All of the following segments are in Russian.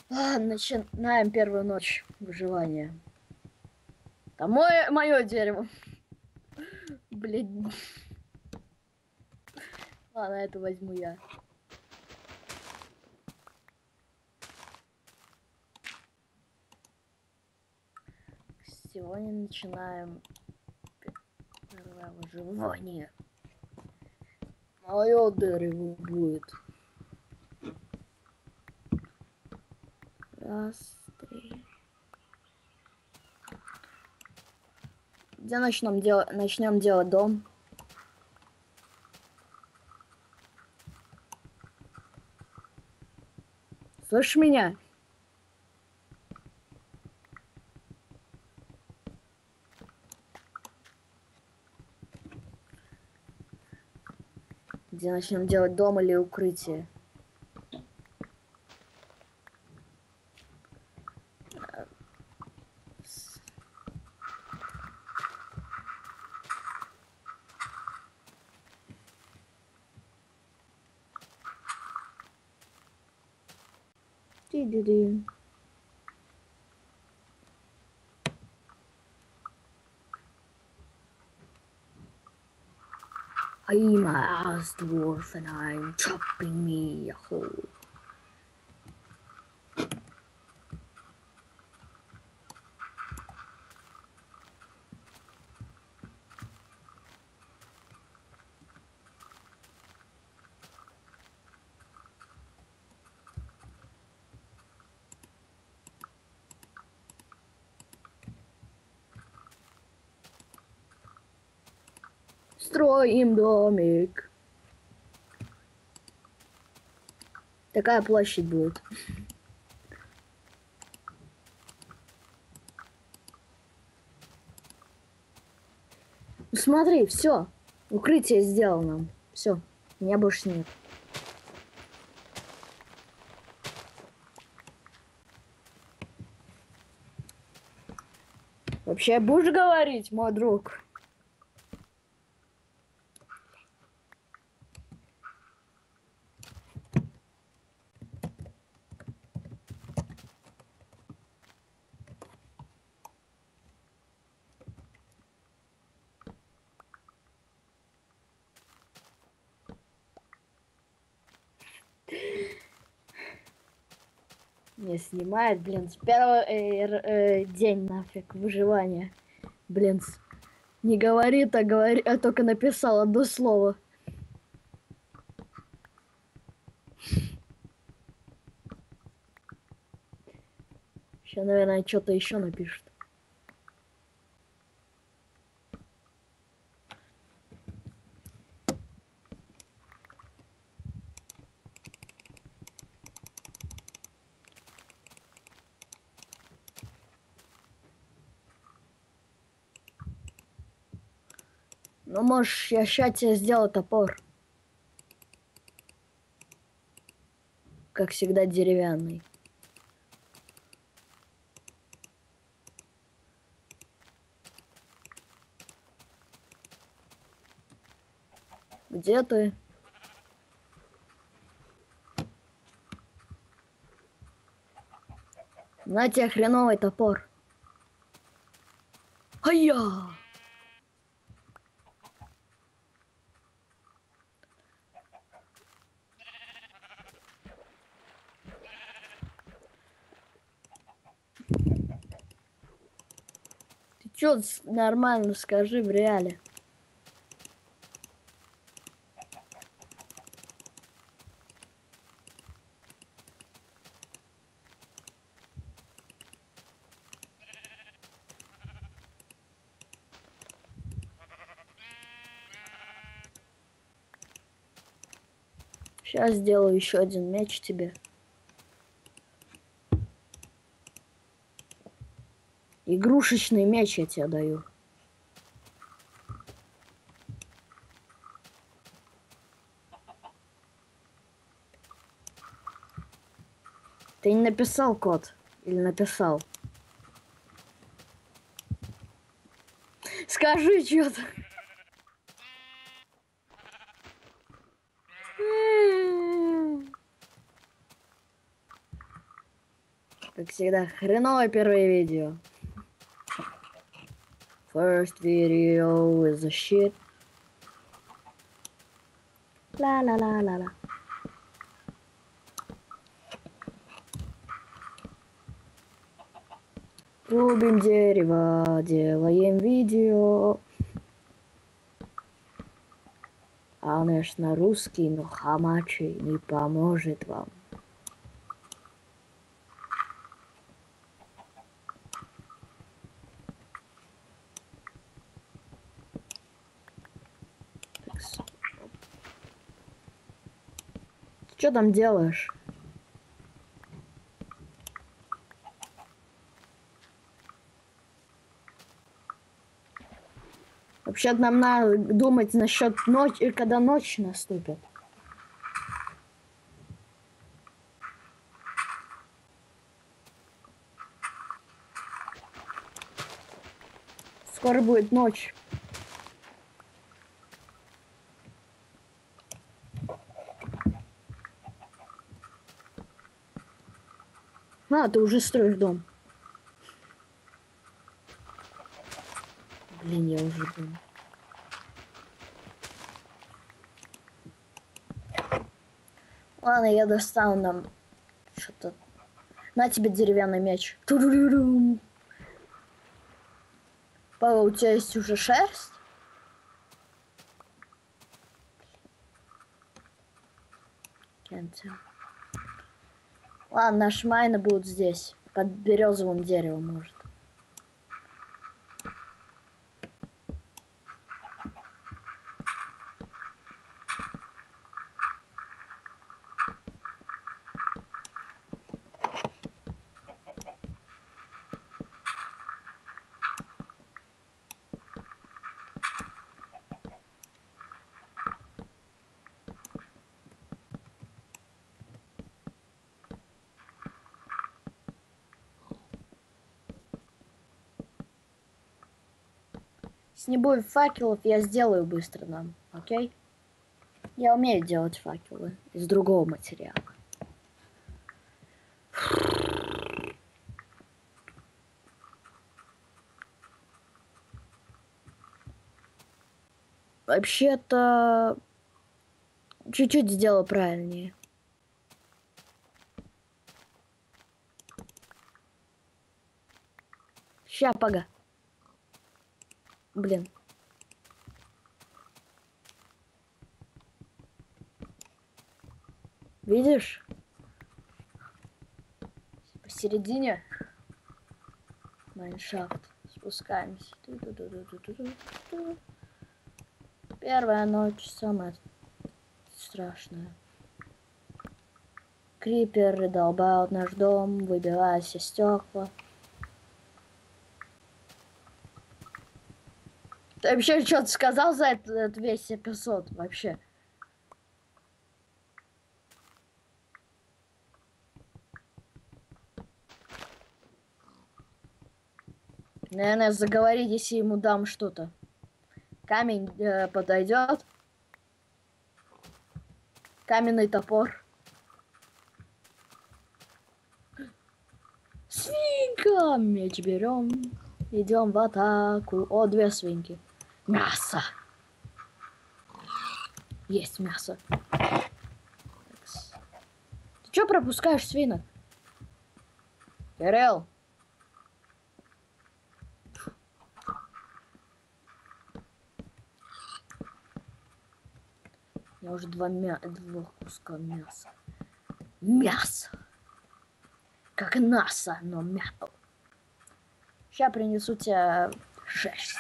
Начинаем первую ночь выживания. Там мое дерево. Блин. Ладно, это возьму я. Сегодня начинаем первое выживание. Мое дерево будет. Раз, три. Где начнем делать дом? Слышишь меня? Где начнем делать дом или укрытие? Ти-ди-ди. I'm a ass dwarf and I'm chopping me a hole. Строим домик. Такая площадь будет. Смотри, все. Укрытие сделано. Все. Меня больше нет. Вообще будешь говорить, мой друг? Не снимает, блин, с первого день нафиг выживания. Блин, не говорит, а только написал одно слово. Сейчас, наверное, что-то еще напишет. Ну, можешь, я сейчас тебе сделаю топор. Как всегда, деревянный. Где ты? На тебе хреновый топор. А-я! Ты чё нормально скажи в реале? Сейчас сделаю еще один меч тебе. Игрушечный меч я тебе даю. Ты не написал код? Или написал? Скажи что-то. Как всегда, хреновое первое видео. First video is a shit. Ла-ла-ла-ла-ла. Рубим дерево, делаем видео. Конечно, русский, но хамачи не поможет вам. Что там делаешь? Вообще нам надо думать насчет ночи, когда ночь наступит. Скоро будет ночь. А, ты уже строишь дом. Блин, я уже думаю. Ладно, я достану нам что-то. На тебе деревянный мяч. Ту-ду-ду-дум. Павел, у тебя есть уже шерсть? Ладно, наши майны будут здесь. Под березовым деревом, может. Если не будет факелов, я сделаю быстро нам, окей? Я умею делать факелы из другого материала. Вообще-то чуть-чуть сделал правильнее. Ща, пога. Блин. Видишь? Посередине майншафт. Спускаемся. Первая ночь самая страшная. Криперы долбают наш дом, выбивая все стекла. Ты вообще что-то сказал за этот весь эпизод вообще? Наверное, заговорить, если ему дам что-то. Камень подойдет. Каменный топор. Свинка! Меч берем. Идем в атаку. О, две свинки. Мясо. Есть мясо. Ты что пропускаешь свинок? Кирилл. У меня уже двух куска мяса. Мясо. Как НАСА, но мясо. Сейчас принесу тебе шерсть.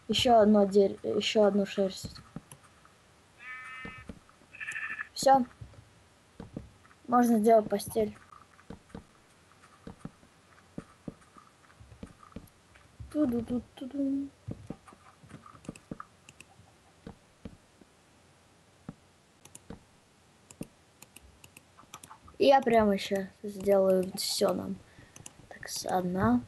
Еще одну шерсть. Все. Можно сделать постель. Ту-ду-ду-ду-ду. Я прямо сейчас сделаю все нам. Так, одна.